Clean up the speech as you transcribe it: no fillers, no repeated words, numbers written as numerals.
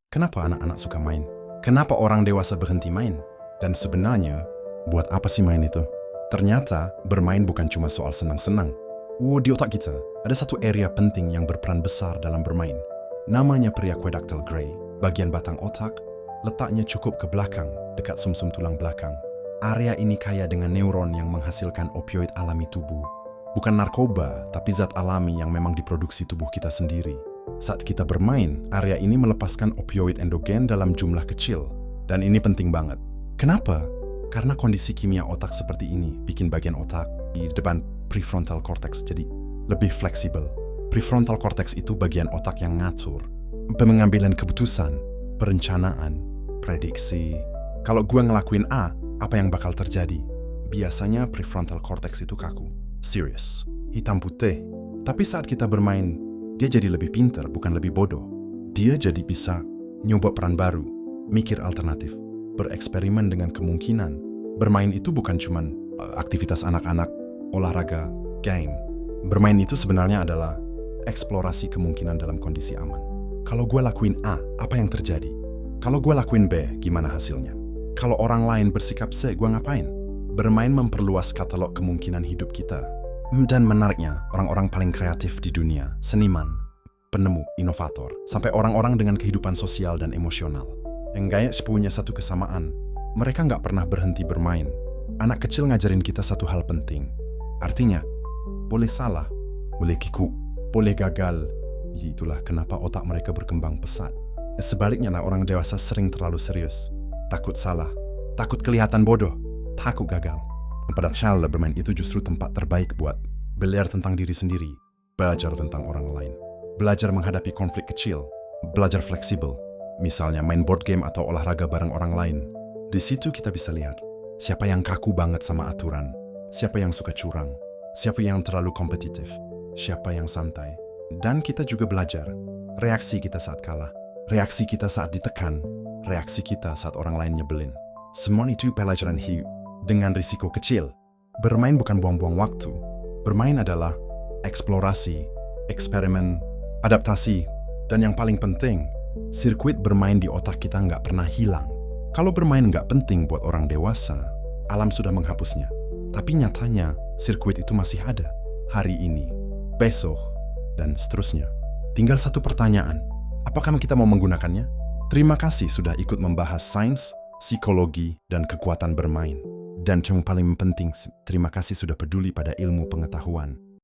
Kenapa anak-anak suka main? Kenapa orang dewasa berhenti main? Dan sebenarnya, buat apa sih main itu? Ternyata, bermain bukan cuma soal senang-senang. Di otak kita, ada satu area penting yang berperan besar dalam bermain. Namanya periaqueductal gray. Bagian batang otak, letaknya cukup ke belakang, dekat sumsum tulang belakang. Area ini kaya dengan neuron yang menghasilkan opioid alami tubuh. Bukan narkoba, tapi zat alami yang memang diproduksi tubuh kita sendiri. Saat kita bermain, area ini melepaskan opioid endogen dalam jumlah kecil. Dan ini penting banget. Kenapa? Karena kondisi kimia otak seperti ini bikin bagian otak di depan prefrontal cortex jadi lebih fleksibel. Prefrontal cortex itu bagian otak yang ngatur pengambilan keputusan, perencanaan, prediksi. Kalau gue ngelakuin A, apa yang bakal terjadi? Biasanya prefrontal cortex itu kaku, serious, hitam putih. Tapi saat kita bermain, dia jadi lebih pintar, bukan lebih bodoh. Dia jadi bisa nyoba peran baru, mikir alternatif, bereksperimen dengan kemungkinan. Bermain itu bukan cuma aktivitas anak-anak, olahraga, game. Bermain itu sebenarnya adalah eksplorasi kemungkinan dalam kondisi aman. Kalau gue lakuin A, apa yang terjadi? Kalau gue lakuin B, gimana hasilnya? Kalau orang lain bersikap C, gue ngapain? Bermain memperluas katalog kemungkinan hidup kita. Dan menariknya, orang-orang paling kreatif di dunia, seniman, penemu, inovator, sampai orang-orang dengan kehidupan sosial dan emosional, yang kayak punya satu kesamaan, mereka nggak pernah berhenti bermain. Anak kecil ngajarin kita satu hal penting. Artinya, boleh salah, boleh kikuk, boleh gagal. Itulah kenapa otak mereka berkembang pesat. Sebaliknya, orang dewasa sering terlalu serius. Takut salah, takut kelihatan bodoh, takut gagal. Padahal bermain itu justru tempat terbaik buat belajar tentang diri sendiri, belajar tentang orang lain, belajar menghadapi konflik kecil, belajar fleksibel. Misalnya main board game atau olahraga bareng orang lain. Di situ kita bisa lihat siapa yang kaku banget sama aturan, siapa yang suka curang, siapa yang terlalu kompetitif, siapa yang santai. Dan kita juga belajar reaksi kita saat kalah, reaksi kita saat ditekan, reaksi kita saat orang lain nyebelin. Semua itu pelajaran hidup. Dengan risiko kecil, bermain bukan buang-buang waktu. Bermain adalah eksplorasi, eksperimen, adaptasi, dan yang paling penting, sirkuit bermain di otak kita nggak pernah hilang. Kalau bermain nggak penting buat orang dewasa, alam sudah menghapusnya. Tapi nyatanya, sirkuit itu masih ada. Hari ini, besok, dan seterusnya. Tinggal satu pertanyaan, apakah kita mau menggunakannya? Terima kasih sudah ikut membahas sains, psikologi, dan kekuatan bermain. Dan yang paling penting, terima kasih sudah peduli pada ilmu pengetahuan.